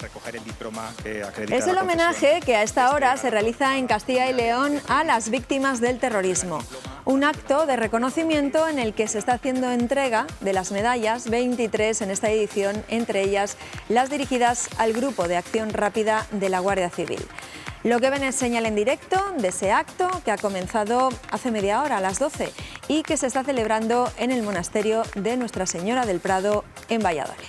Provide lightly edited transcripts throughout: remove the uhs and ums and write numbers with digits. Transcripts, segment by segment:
recoger el diploma que acredita. Es el homenaje que a esta hora se realiza en Castilla y León a las víctimas del terrorismo. Un acto de reconocimiento en el que se está haciendo entrega de las medallas, 23 en esta edición, entre ellas las dirigidas al Grupo de Acción Rápida de la Guardia Civil. Lo que ven es señal en directo de ese acto que ha comenzado hace media hora, a las 12, y que se está celebrando en el monasterio de Nuestra Señora del Prado, en Valladolid.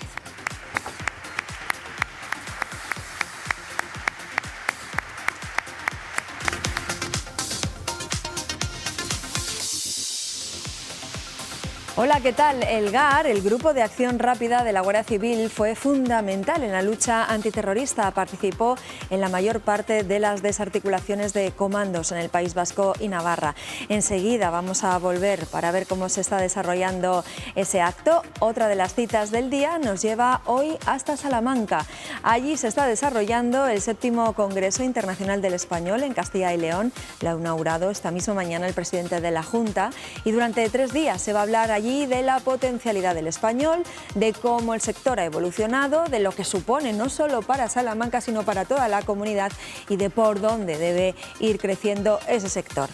Hola, ¿qué tal? El GAR, el Grupo de Acción Rápida de la Guardia Civil, fue fundamental en la lucha antiterrorista. Participó en la mayor parte de las desarticulaciones de comandos en el País Vasco y Navarra. Enseguida vamos a volver para ver cómo se está desarrollando ese acto. Otra de las citas del día nos lleva hoy hasta Salamanca. Allí se está desarrollando el 7º Congreso Internacional del Español en Castilla y León. Lo ha inaugurado esta misma mañana el presidente de la Junta, y durante 3 días se va a hablar allí de la potencialidad del español, de cómo el sector ha evolucionado, de lo que supone no solo para Salamanca sino para toda la comunidad y de por dónde debe ir creciendo ese sector.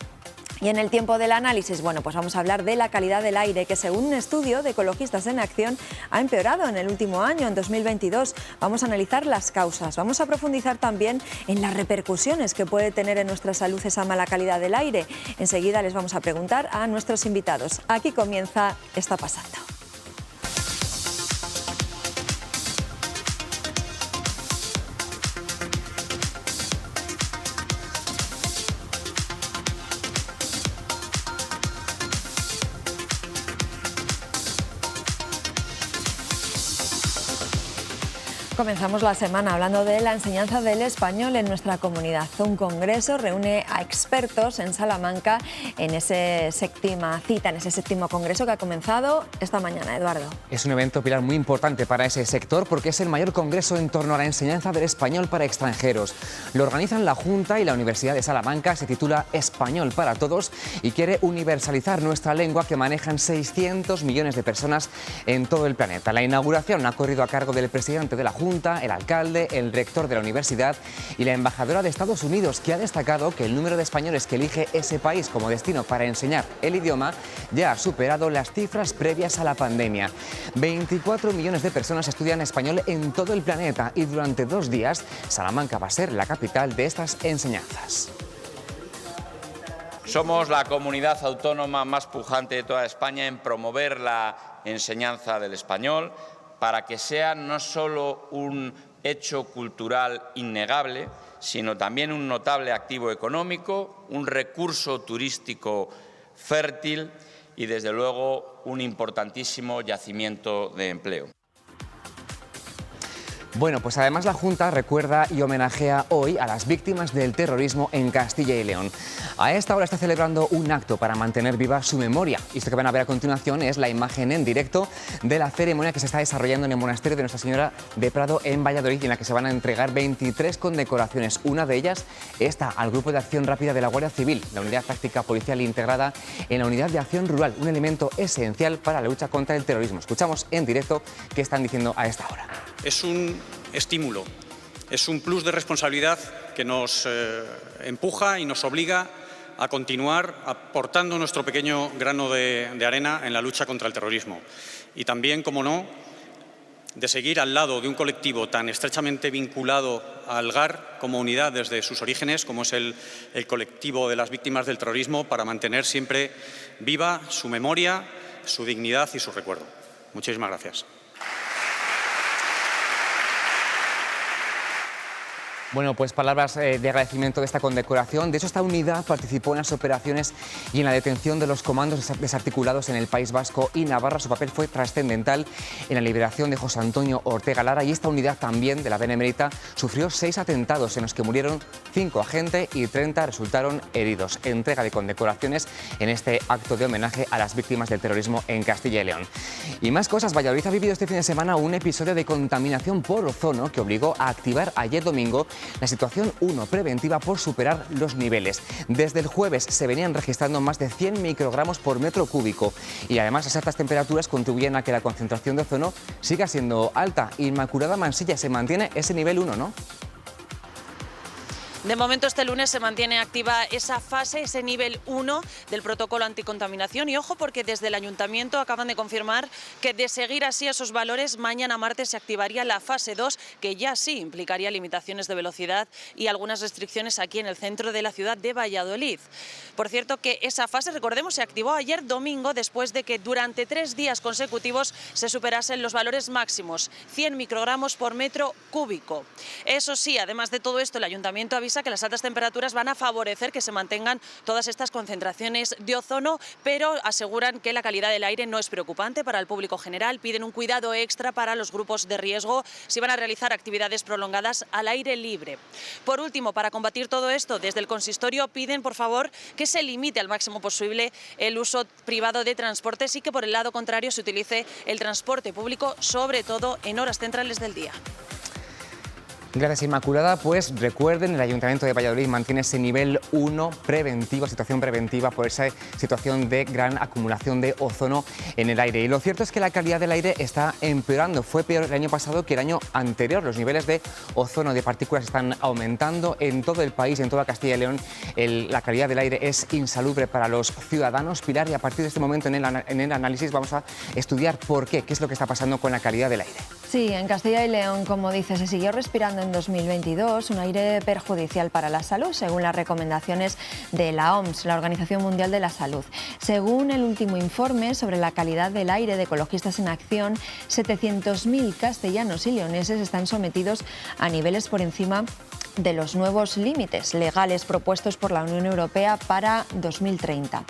Y en el tiempo del análisis, bueno, pues vamos a hablar de la calidad del aire, que según un estudio de Ecologistas en Acción ha empeorado en el último año, en 2022. Vamos a analizar las causas, vamos a profundizar también en las repercusiones que puede tener en nuestra salud esa mala calidad del aire. Enseguida les vamos a preguntar a nuestros invitados. Aquí comienza Está Pasando. Comenzamos la semana hablando de la enseñanza del español en nuestra comunidad. Un congreso reúne a expertos en Salamanca en esa séptima cita, en ese 7º congreso que ha comenzado esta mañana. Eduardo. Es un evento, Pilar, muy importante para ese sector porque es el mayor congreso en torno a la enseñanza del español para extranjeros. Lo organizan la Junta y la Universidad de Salamanca, se titula Español para Todos y quiere universalizar nuestra lengua que manejan 600 millones de personas en todo el planeta. La inauguración ha corrido a cargo del presidente de la Junta, el alcalde, el rector de la universidad y la embajadora de Estados Unidos, que ha destacado que el número de españoles que elige ese país como destino para enseñar el idioma ya ha superado las cifras previas a la pandemia. 24 millones de personas estudian español en todo el planeta y durante 2 días Salamanca va a ser la capital de estas enseñanzas. Somos la comunidad autónoma más pujante de toda España en promover la enseñanza del español, para que sea no solo un hecho cultural innegable, sino también un notable activo económico, un recurso turístico fértil y, desde luego, un importantísimo yacimiento de empleo. Bueno, pues además la Junta recuerda y homenajea hoy a las víctimas del terrorismo en Castilla y León. A esta hora está celebrando un acto para mantener viva su memoria. Y esto que van a ver a continuación es la imagen en directo de la ceremonia que se está desarrollando en el monasterio de Nuestra Señora de Prado en Valladolid, en la que se van a entregar 23 condecoraciones. Una de ellas está al Grupo de Acción Rápida de la Guardia Civil, la unidad táctica policial integrada en la Unidad de Acción Rural, un elemento esencial para la lucha contra el terrorismo. Escuchamos en directo qué están diciendo a esta hora. Es un estímulo, es un plus de responsabilidad que nos empuja y nos obliga a continuar aportando nuestro pequeño grano de arena en la lucha contra el terrorismo. Y también, como no, de seguir al lado de un colectivo tan estrechamente vinculado al GAR como unidad desde sus orígenes, como es el colectivo de las víctimas del terrorismo, para mantener siempre viva su memoria, su dignidad y su recuerdo. Muchísimas gracias. Bueno, pues palabras de agradecimiento de esta condecoración. De hecho, esta unidad participó en las operaciones y en la detención de los comandos desarticulados en el País Vasco y Navarra. Su papel fue trascendental en la liberación de José Antonio Ortega Lara, y esta unidad también de la Benemérita sufrió 6 atentados en los que murieron 5 agentes y 30 resultaron heridos. Entrega de condecoraciones en este acto de homenaje a las víctimas del terrorismo en Castilla y León. Y más cosas. Valladolid ha vivido este fin de semana un episodio de contaminación por ozono que obligó a activar ayer domingo la situación 1 preventiva por superar los niveles. Desde el jueves se venían registrando más de 100 microgramos por metro cúbico y además las altas temperaturas contribuyen a que la concentración de ozono siga siendo alta. Inmaculada Mansilla, se mantiene ese nivel 1, ¿no? De momento este lunes se mantiene activa esa fase, ese nivel 1 del protocolo anticontaminación y ojo porque desde el Ayuntamiento acaban de confirmar que de seguir así esos valores mañana martes se activaría la fase 2 que ya sí implicaría limitaciones de velocidad y algunas restricciones aquí en el centro de la ciudad de Valladolid. Por cierto que esa fase, recordemos, se activó ayer domingo después de que durante 3 días consecutivos se superasen los valores máximos, 100 microgramos por metro cúbico. Eso sí, además de todo esto, el Ayuntamiento avisa que las altas temperaturas van a favorecer que se mantengan todas estas concentraciones de ozono, pero aseguran que la calidad del aire no es preocupante para el público general. Piden un cuidado extra para los grupos de riesgo si van a realizar actividades prolongadas al aire libre. Por último, para combatir todo esto, desde el consistorio piden, por favor, que se limite al máximo posible el uso privado de transportes y que por el lado contrario se utilice el transporte público, sobre todo en horas centrales del día. Gracias, Inmaculada. Pues recuerden, el Ayuntamiento de Valladolid mantiene ese nivel 1 preventivo, situación preventiva por esa situación de gran acumulación de ozono en el aire. Y lo cierto es que la calidad del aire está empeorando. Fue peor el año pasado que el año anterior. Los niveles de ozono, de partículas, están aumentando en todo el país, en toda Castilla y León. La calidad del aire es insalubre para los ciudadanos. Pilar, y a partir de este momento en el análisis vamos a estudiar por qué es lo que está pasando con la calidad del aire. Sí, en Castilla y León, como dice, se siguió respirando en 2022 un aire perjudicial para la salud, según las recomendaciones de la OMS, la Organización Mundial de la Salud. Según el último informe sobre la calidad del aire de Ecologistas en Acción, 700.000 castellanos y leoneses están sometidos a niveles por encima de los nuevos límites legales propuestos por la Unión Europea para 2030.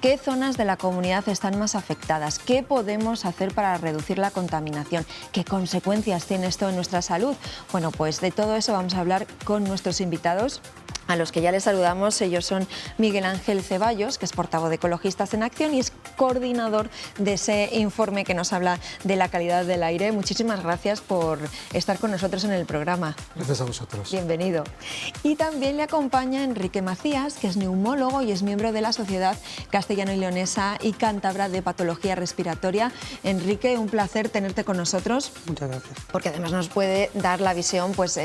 ¿Qué zonas de la comunidad están más afectadas? ¿Qué podemos hacer para reducir la contaminación? ¿Qué consecuencias tiene esto en nuestra salud? Bueno, pues de todo eso vamos a hablar con nuestros invitados, a los que ya les saludamos. Ellos son Miguel Ángel Ceballos, que es portavoz de Ecologistas en Acción y es coordinador de ese informe que nos habla de la calidad del aire. Muchísimas gracias por estar con nosotros en el programa. Gracias a vosotros. Bienvenido. Y también le acompaña Enrique Macías, que es neumólogo y es miembro de la Sociedad Castellano y Leonesa y Cántabra de Patología Respiratoria. Enrique, un placer tenerte con nosotros. Muchas gracias. Porque además nos puede dar la visión pues,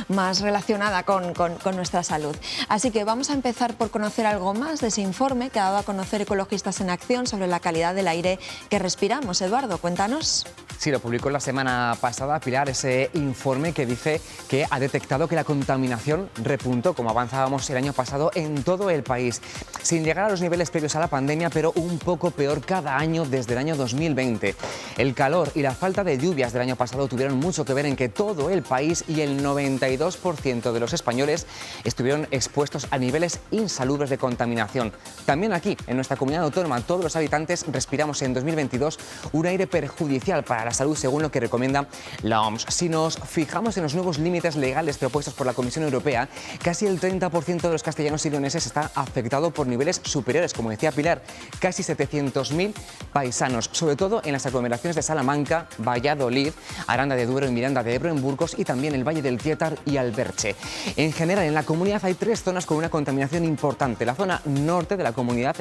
más relacionada con nuestra salud. Así que vamos a empezar por conocer algo más de ese informe que ha dado a conocer Ecologistas en Acción sobre la calidad del aire que respiramos. Eduardo, cuéntanos. Sí, lo publicó la semana pasada, Pilar, ese informe que dice que ha detectado que la contaminación repuntó, como avanzábamos el año pasado, en todo el país, sin llegar a los niveles previos a la pandemia, pero un poco peor cada año desde el año 2020. El calor y la falta de lluvias del año pasado tuvieron mucho que ver en que todo el país y el 92% de los españoles estuvieron expuestos a niveles insalubres de contaminación. También aquí, en nuestra comunidad autónoma, todos los habitantes respiramos en 2022 un aire perjudicial para la salud, según lo que recomienda la OMS. Si nos fijamos en los nuevos límites legales propuestos por la Comisión Europea, casi el 30% de los castellanos y leoneses está afectado por niveles superiores, como decía Pilar, casi 700.000 paisanos, sobre todo en las aglomeraciones de Salamanca, Valladolid, Aranda de Duero y Miranda de Ebro, en Burgos y también el Valle del Tietar y Alberche. En general, en la comunidad hay 3 zonas con una contaminación importante. La zona norte de la comunidad,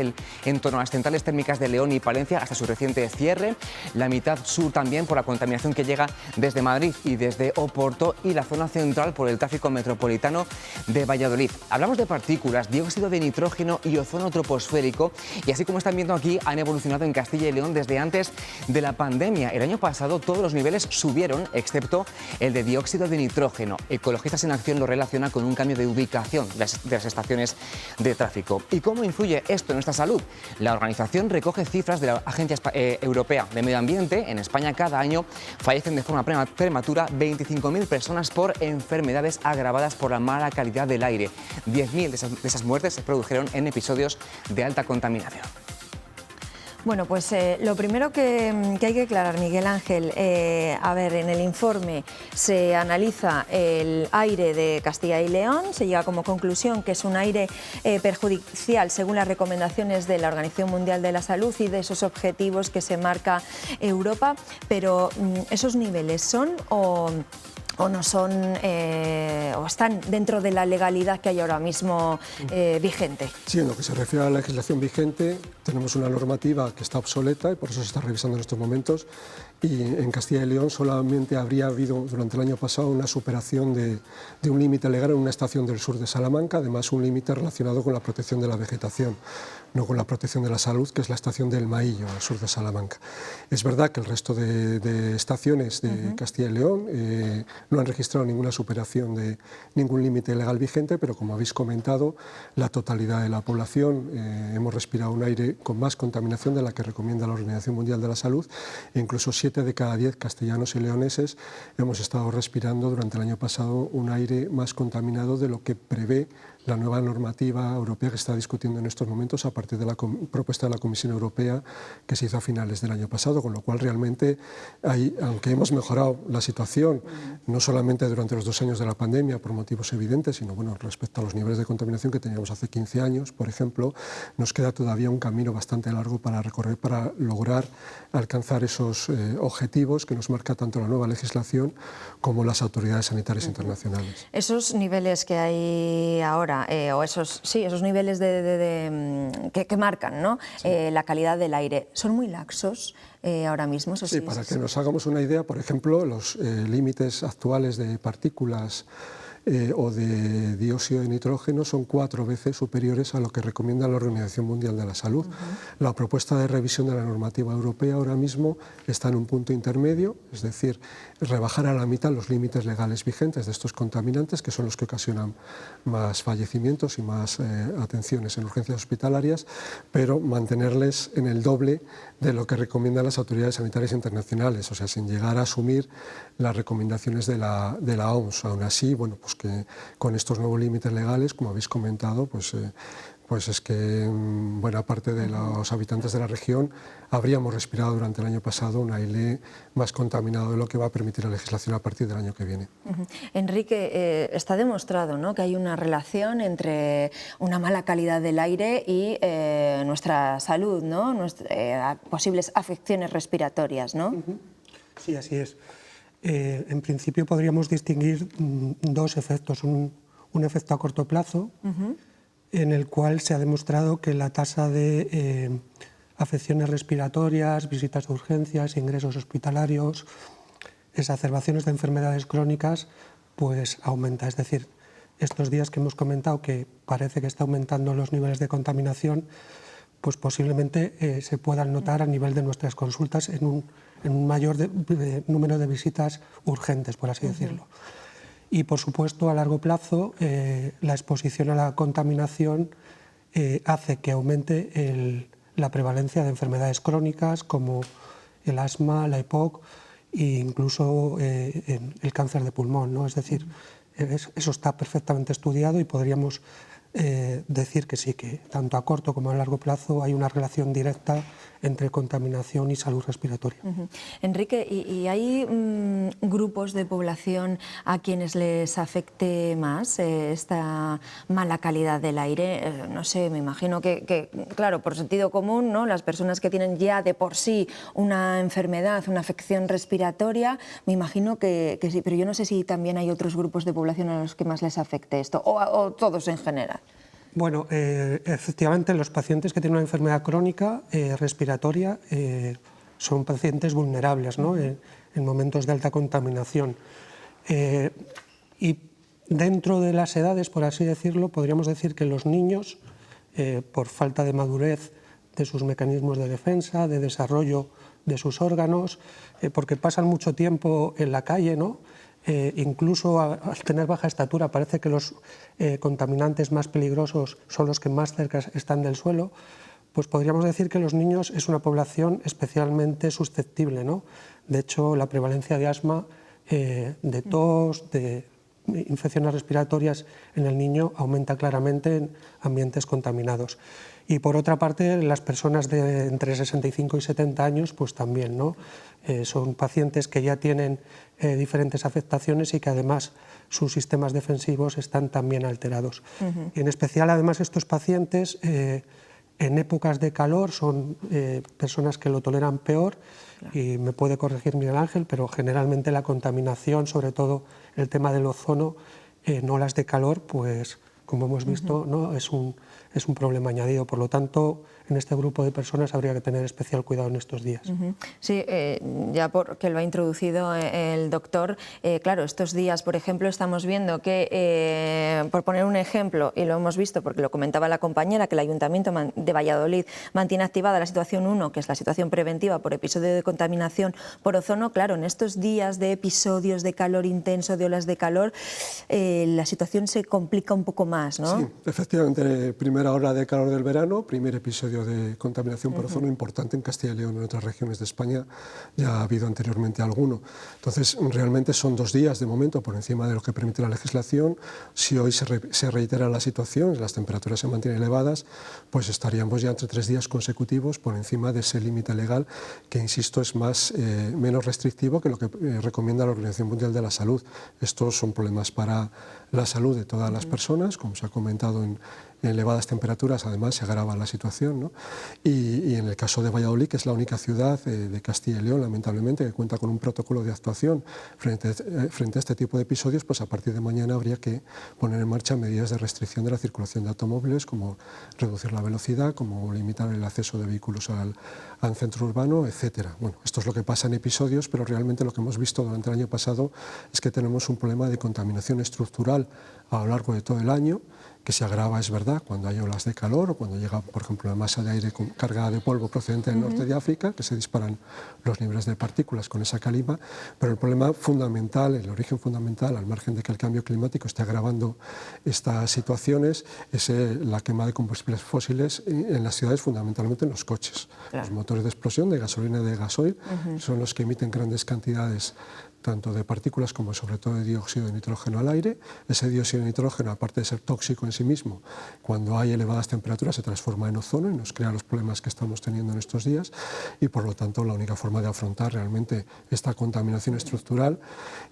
en torno a las centrales térmicas de León y Palencia hasta su reciente cierre, la mitad sur también por la contaminación que llega desde Madrid y desde Oporto, y la zona central por el tráfico metropolitano de Valladolid. Hablamos de partículas, dióxido de nitrógeno y ozono troposférico, y así como están viendo aquí, han evolucionado en Castilla y León desde antes de la pandemia. El año pasado todos los niveles subieron, excepto el de dióxido de nitrógeno. Ecologistas en Acción lo relaciona con un cambio de ubicación de las estaciones de tráfico. ¿Y cómo influye esto en nuestra salud? La organización recoge cifras de la Agencia Europea de Medio Ambiente. En España cada año fallecen de forma prematura 25.000 personas por enfermedades agravadas por la mala calidad del aire. 10.000 de esas muertes se produjeron en episodios de alta contaminación. Bueno, pues lo primero que hay que aclarar, Miguel Ángel, a ver, en el informe se analiza el aire de Castilla y León, se llega como conclusión que es un aire perjudicial según las recomendaciones de la Organización Mundial de la Salud y de esos objetivos que se marca Europa, pero ¿esos niveles son o o no son o están dentro de la legalidad que hay ahora mismo vigente. Sí, en lo que se refiere a la legislación vigente, tenemos una normativa que está obsoleta y por eso se está revisando en estos momentos. Y en Castilla y León solamente habría habido durante el año pasado una superación de un límite legal en una estación del sur de Salamanca, además un límite relacionado con la protección de la vegetación, no con la protección de la salud, que es la estación del Maillo, al sur de Salamanca. Es verdad que el resto de estaciones de Castilla y León no han registrado ninguna superación de ningún límite legal vigente, pero como habéis comentado, la totalidad de la población hemos respirado un aire con más contaminación de la que recomienda la Organización Mundial de la Salud, e incluso 7 de cada 10 castellanos y leoneses hemos estado respirando durante el año pasado un aire más contaminado de lo que prevé la nueva normativa europea que está discutiendo en estos momentos a partir de la propuesta de la Comisión Europea que se hizo a finales del año pasado, con lo cual realmente, aunque hemos mejorado la situación, no solamente durante los 2 años de la pandemia por motivos evidentes, sino bueno, respecto a los niveles de contaminación que teníamos hace 15 años, por ejemplo, nos queda todavía un camino bastante largo para recorrer, para lograr alcanzar esos objetivos que nos marca tanto la nueva legislación como las autoridades sanitarias internacionales. Esos niveles que hay ahora, o esos niveles que marcan, ¿no? La calidad del aire, ¿son muy laxos ahora mismo? Sí, para que nos hagamos una idea, por ejemplo, los límites actuales de partículas o de dióxido de nitrógeno son 4 veces superiores a lo que recomienda la Organización Mundial de la Salud. La propuesta de revisión de la normativa europea ahora mismo está en un punto intermedio, es decir, rebajar a la mitad los límites legales vigentes de estos contaminantes, que son los que ocasionan más fallecimientos y más atenciones en urgencias hospitalarias, pero mantenerles en el doble de lo que recomiendan las autoridades sanitarias internacionales, o sea, sin llegar a asumir las recomendaciones de la OMS. Aún así, bueno, pues que con estos nuevos límites legales, como habéis comentado, pues es que buena parte de los habitantes de la región habríamos respirado durante el año pasado un aire más contaminado de lo que va a permitir la legislación a partir del año que viene. Enrique, está demostrado, ¿no?, que hay una relación entre una mala calidad del aire y nuestra salud, ¿no?, posibles afecciones respiratorias, ¿no? Sí, así es. En principio podríamos distinguir 2 efectos. Un efecto a corto plazo, en el cual se ha demostrado que la tasa de afecciones respiratorias, visitas de urgencias, ingresos hospitalarios, exacerbaciones de enfermedades crónicas, pues aumenta. Es decir, estos días que hemos comentado que parece que está aumentando los niveles de contaminación, pues posiblemente se puedan notar a nivel de nuestras consultas en un mayor número de visitas urgentes, por así decirlo. Y, por supuesto, a largo plazo, la exposición a la contaminación hace que aumente la prevalencia de enfermedades crónicas como el asma, la EPOC e incluso el cáncer de pulmón, ¿no? Es decir, eso está perfectamente estudiado y podríamos decir que sí, que tanto a corto como a largo plazo hay una relación directa entre contaminación y salud respiratoria. Enrique, ¿y hay grupos de población a quienes les afecte más esta mala calidad del aire? No sé, me imagino que, claro, por sentido común, ¿no?, las personas que tienen ya de por sí una enfermedad, una afección respiratoria, me imagino que sí, pero yo no sé si también hay otros grupos de población a los que más les afecte esto, o todos en general. Bueno, efectivamente, los pacientes que tienen una enfermedad crónica respiratoria son pacientes vulnerables, ¿no?, en momentos de alta contaminación. Y dentro de las edades, por así decirlo, podríamos decir que los niños, por falta de madurez de sus mecanismos de defensa, de desarrollo de sus órganos, porque pasan mucho tiempo en la calle, ¿no?, incluso al tener baja estatura parece que los contaminantes más peligrosos son los que más cerca están del suelo, pues podríamos decir que los niños es una población especialmente susceptible, ¿no? De hecho, la prevalencia de asma, de tos, de infecciones respiratorias en el niño aumenta claramente en ambientes contaminados. Y por otra parte, las personas de entre 65 y 70 años, pues también, ¿no? Son pacientes que ya tienen diferentes afectaciones y que además sus sistemas defensivos están también alterados. Y en especial, además, estos pacientes En épocas de calor son personas que lo toleran peor, y me puede corregir Miguel Ángel, pero generalmente la contaminación, sobre todo el tema del ozono, en olas de calor, pues como hemos visto, ¿no? es un problema añadido. Por lo tanto, en este grupo de personas habría que tener especial cuidado en estos días. Sí, ya porque lo ha introducido el doctor, claro, estos días, por ejemplo, estamos viendo que, por poner un ejemplo, y lo hemos visto porque lo comentaba la compañera, que el Ayuntamiento de Valladolid mantiene activada la situación 1, que es la situación preventiva por episodio de contaminación por ozono. Claro, en estos días de episodios de calor intenso, de olas de calor, la situación se complica un poco más, ¿no? Sí, efectivamente, primera ola de calor del verano, primer episodio de contaminación por ozono importante en Castilla y León. En otras regiones de España ya ha habido anteriormente alguno. Entonces, realmente son 2 días de momento por encima de lo que permite la legislación. Si hoy se reitera la situación, las temperaturas se mantienen elevadas, pues estaríamos ya entre 3 días consecutivos por encima de ese límite legal que, insisto, es menos restrictivo que lo que recomienda la Organización Mundial de la Salud. Estos son problemas para la salud de todas las personas, como se ha comentado, en elevadas temperaturas además se agrava la situación, ¿no? Y en el caso de Valladolid, que es la única ciudad de Castilla y León, lamentablemente, que cuenta con un protocolo de actuación frente a este tipo de episodios, pues a partir de mañana habría que poner en marcha medidas de restricción de la circulación de automóviles, como reducir la velocidad, como limitar el acceso de vehículos al centro urbano, etcétera. Bueno, esto es lo que pasa en episodios, pero realmente lo que hemos visto durante el año pasado es que tenemos un problema de contaminación estructural a lo largo de todo el año, que se agrava, es verdad, cuando hay olas de calor o cuando llega, por ejemplo, la masa de aire cargada de polvo procedente del norte de África, que se disparan los niveles de partículas con esa calima, pero el problema fundamental, el origen fundamental, al margen de que el cambio climático esté agravando estas situaciones, es la quema de combustibles fósiles en las ciudades, fundamentalmente en los coches. Claro. Los motores de explosión de gasolina y de gasoil son los que emiten grandes cantidades tanto de partículas como sobre todo de dióxido de nitrógeno al aire. Ese dióxido de nitrógeno, aparte de ser tóxico en sí mismo, cuando hay elevadas temperaturas se transforma en ozono y nos crea los problemas que estamos teniendo en estos días, y por lo tanto la única forma de afrontar realmente esta contaminación estructural,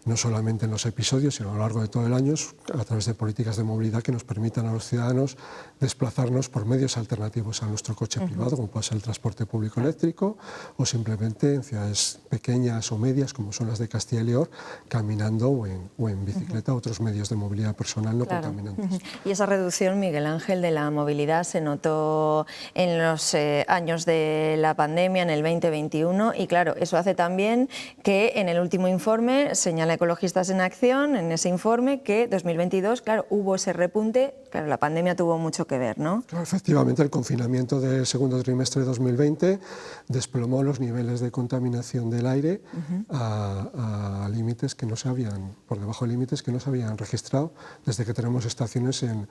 no solamente en los episodios, sino a lo largo de todo el año, a través de políticas de movilidad que nos permitan a los ciudadanos desplazarnos por medios alternativos a nuestro coche privado, como puede ser el transporte público eléctrico, o simplemente en ciudades pequeñas o medias, como son las de Castilla y León, caminando o en bicicleta, otros medios de movilidad personal no contaminantes. Y esa reducción, Miguel Ángel, de la movilidad se notó en los años de la pandemia, en el 2021, y claro, eso hace también que en el último informe, señala Ecologistas en Acción, en ese informe, que 2022, claro, hubo ese repunte, claro, la pandemia tuvo mucho que ver, ¿no? Claro, efectivamente, el confinamiento del segundo trimestre de 2020 desplomó los niveles de contaminación del aire a límites que no se habían, por debajo de límites que no se habían registrado desde que tenemos estaciones en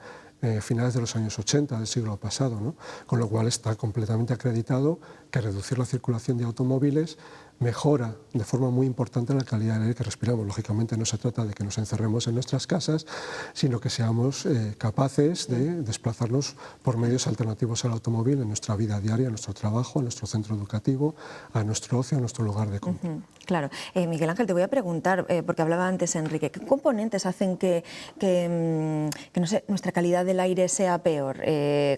finales de los años 80 del siglo pasado, ¿no? Con lo cual está completamente acreditado que reducir la circulación de automóviles mejora de forma muy importante la calidad del aire que respiramos. Lógicamente no se trata de que nos encerremos en nuestras casas, sino que seamos capaces de desplazarnos por medios alternativos al automóvil en nuestra vida diaria, en nuestro trabajo, en nuestro centro educativo, a nuestro ocio, a nuestro lugar de compra. Claro. Miguel Ángel, te voy a preguntar, porque hablaba antes Enrique, ¿qué componentes hacen que no sé, nuestra calidad del aire sea peor?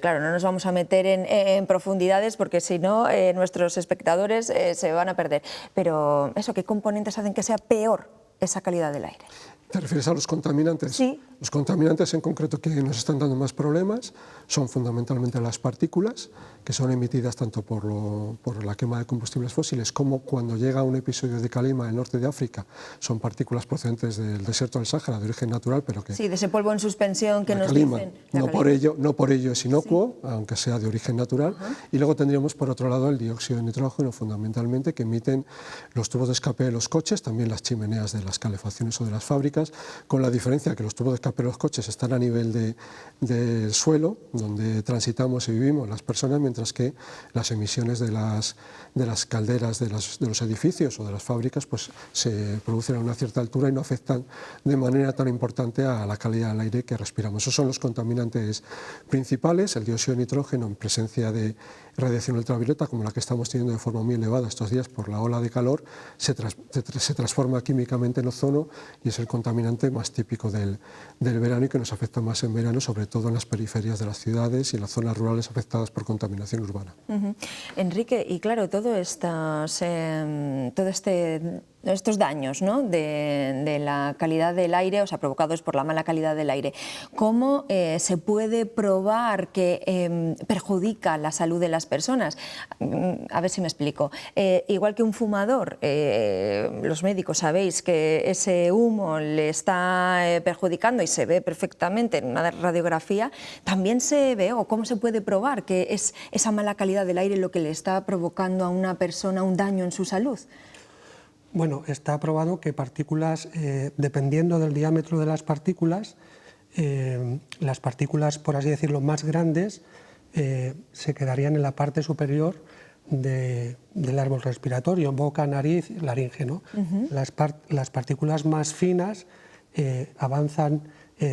Claro, no nos vamos a meter en profundidades porque si no nuestros espectadores se van a perder. Pero eso, ¿qué componentes hacen que sea peor esa calidad del aire? ¿Te refieres a los contaminantes? Sí. Los contaminantes en concreto que nos están dando más problemas son fundamentalmente las partículas, que son emitidas tanto por la quema de combustibles fósiles como cuando llega un episodio de calima en el norte de África. Son partículas procedentes del desierto del Sáhara, de origen natural, pero que... Sí, de ese polvo en suspensión que nos calima, dicen... No por ello es inocuo, sí, aunque sea de origen natural. Y luego tendríamos por otro lado el dióxido de nitrógeno, fundamentalmente, que emiten los tubos de escape de los coches, también las chimeneas de las calefacciones o de las fábricas, con la diferencia que los tubos de escape de los coches están a nivel del suelo, donde transitamos y vivimos las personas, mientras que las emisiones de las calderas de los edificios o de las fábricas pues se producen a una cierta altura y no afectan de manera tan importante a la calidad del aire que respiramos. Esos son los contaminantes principales. El dióxido de nitrógeno en presencia de radiación ultravioleta, como la que estamos teniendo de forma muy elevada estos días por la ola de calor, se transforma químicamente en ozono y es el contaminante contaminante más típico del verano y que nos afecta más en verano, sobre todo en las periferias de las ciudades y en las zonas rurales afectadas por contaminación urbana. Enrique, y claro, estos daños, ¿no?, de la calidad del aire, o sea, provocados por la mala calidad del aire, ¿cómo se puede probar que perjudica la salud de las personas? A ver si me explico. Igual que un fumador, los médicos sabéis que ese humo le está perjudicando y se ve perfectamente en una radiografía, también se ve, o cómo se puede probar que es esa mala calidad del aire lo que le está provocando a una persona un daño en su salud. Bueno, está probado que partículas, dependiendo del diámetro de las partículas, por así decirlo, más grandes, se quedarían en la parte superior del árbol respiratorio, boca, nariz, laringe, ¿no? Las partículas más finas avanzan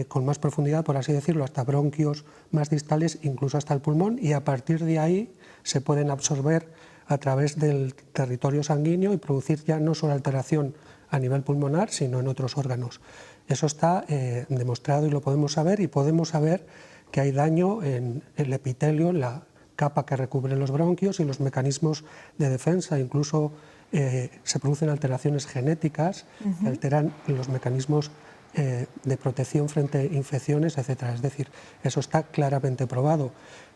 con más profundidad, por así decirlo, hasta bronquios más distales, incluso hasta el pulmón, y a partir de ahí se pueden absorber a través del territorio sanguíneo y producir ya no solo alteración a nivel pulmonar, sino en otros órganos. Eso está demostrado y lo podemos saber, y podemos saber que hay daño en el epitelio, en la capa que recubre los bronquios y los mecanismos de defensa. Incluso se producen alteraciones genéticas que alteran los mecanismos de protección frente a infecciones, etc. Es decir, eso está claramente probado.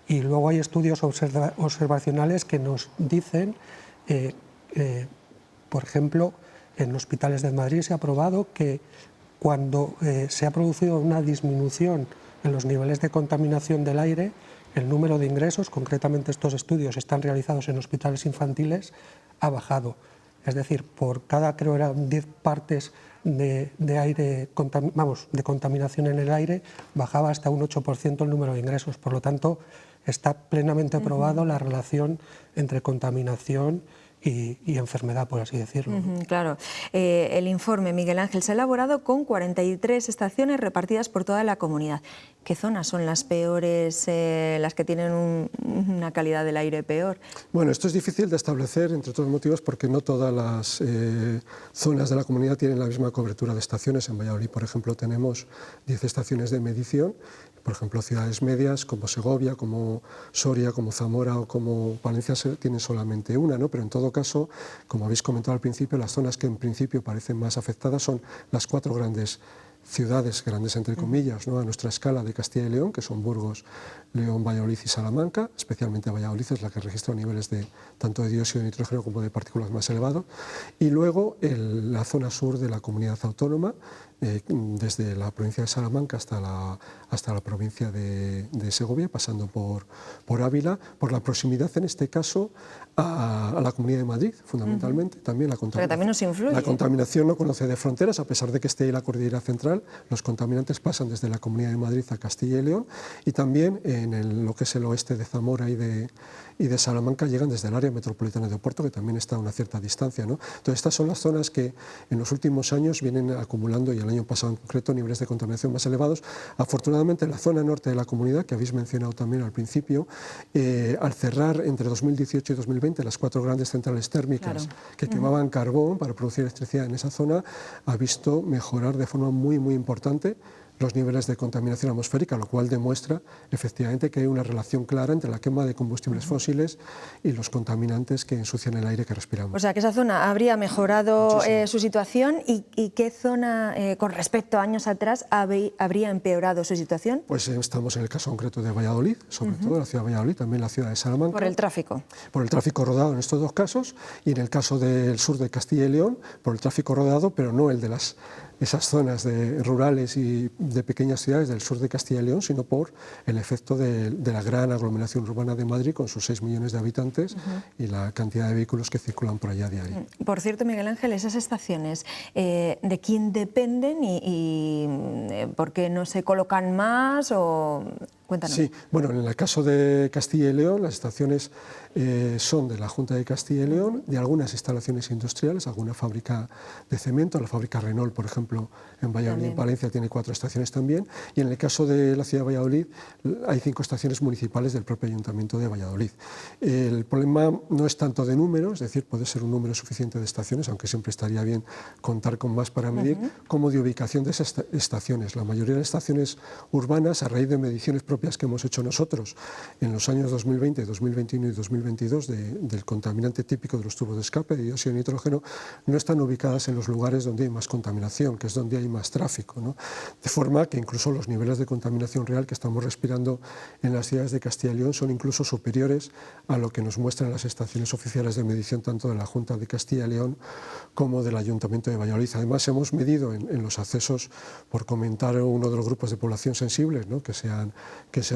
Y luego hay estudios observacionales que nos dicen, por ejemplo, en hospitales de Madrid se ha probado que cuando se ha producido una disminución en los niveles de contaminación del aire, el número de ingresos, concretamente estos estudios están realizados en hospitales infantiles, ha bajado. Es decir, por cada, creo eran 10 partes de contaminación en el aire, bajaba hasta un 8% el número de ingresos. Por lo tanto, está plenamente probado la relación entre contaminación y enfermedad, por así decirlo. Claro. El informe, Miguel Ángel, se ha elaborado con 43 estaciones repartidas por toda la comunidad. ¿Qué zonas son las peores, las que tienen una calidad del aire peor? Bueno, esto es difícil de establecer, entre otros motivos, porque no todas las zonas de la comunidad tienen la misma cobertura de estaciones. En Valladolid, por ejemplo, tenemos 10 estaciones de medición. Por ejemplo, ciudades medias como Segovia, como Soria, como Zamora o como Valencia tienen solamente una, ¿no? Pero en todo caso, como habéis comentado al principio, las zonas que en principio parecen más afectadas son las 4 grandes ciudades, grandes entre comillas, ¿no?, a nuestra escala de Castilla y León, que son Burgos, León, Valladolid y Salamanca. Especialmente Valladolid es la que registra niveles tanto de dióxido de nitrógeno como de partículas más elevados. Y luego la zona sur de la comunidad autónoma, desde la provincia de Salamanca hasta la provincia de Segovia, pasando por Ávila, por la proximidad en este caso a la Comunidad de Madrid, fundamentalmente. También Pero también nos influye. La contaminación no conoce de fronteras, a pesar de que esté ahí la cordillera central, los contaminantes pasan desde la Comunidad de Madrid a Castilla y León, y también en lo que es el oeste de Zamora y de Salamanca llegan desde el área metropolitana de Oporto, que también está a una cierta distancia, ¿no? Entonces, estas son las zonas que en los últimos años vienen acumulando, y el año pasado en concreto, niveles de contaminación más elevados. Afortunadamente, en la zona norte de la comunidad, que habéis mencionado también al principio, al cerrar entre 2018 y 2020 las 4 grandes centrales térmicas que quemaban carbón para producir electricidad en esa zona, ha visto mejorar de forma muy, muy importante los niveles de contaminación atmosférica, lo cual demuestra efectivamente que hay una relación clara entre la quema de combustibles fósiles y los contaminantes que ensucian el aire que respiramos. O sea, que esa zona habría mejorado su situación, y ¿qué zona, con respecto a años atrás, habría empeorado su situación? Pues estamos en el caso concreto de Valladolid, sobre todo la ciudad de Valladolid, también la ciudad de Salamanca. Por el tráfico. Por el tráfico rodado en estos 2 casos, y en el caso del sur de Castilla y León, por el tráfico rodado, pero no el de esas zonas rurales y de pequeñas ciudades del sur de Castilla y León, sino por el efecto de la gran aglomeración urbana de Madrid, con sus 6 millones de habitantes y la cantidad de vehículos que circulan por allá diario. Por cierto, Miguel Ángel, esas estaciones, ¿de quién dependen y por qué no se colocan más? O Cuéntanos. Sí, bueno, en el caso de Castilla y León, las estaciones son de la Junta de Castilla y León, de algunas instalaciones industriales, alguna fábrica de cemento, la fábrica Renault, por ejemplo, en Valladolid, en Valencia, tiene 4 estaciones también, y en el caso de la ciudad de Valladolid hay 5 estaciones municipales del propio Ayuntamiento de Valladolid. El problema no es tanto de número, es decir, puede ser un número suficiente de estaciones, aunque siempre estaría bien contar con más para medir, como de ubicación de esas estaciones. La mayoría de las estaciones urbanas, a raíz de mediciones propias que hemos hecho nosotros en los años 2020, 2021 y 2022 del contaminante típico de los tubos de escape de dióxido de nitrógeno, no están ubicadas en los lugares donde hay más contaminación, que es donde hay más tráfico, ¿no? De forma que incluso los niveles de contaminación real que estamos respirando en las ciudades de Castilla y León son incluso superiores a lo que nos muestran las estaciones oficiales de medición tanto de la Junta de Castilla y León como del Ayuntamiento de Valladolid. Además, hemos medido en los accesos, por comentar uno de los grupos de población sensibles, ¿no?, que se han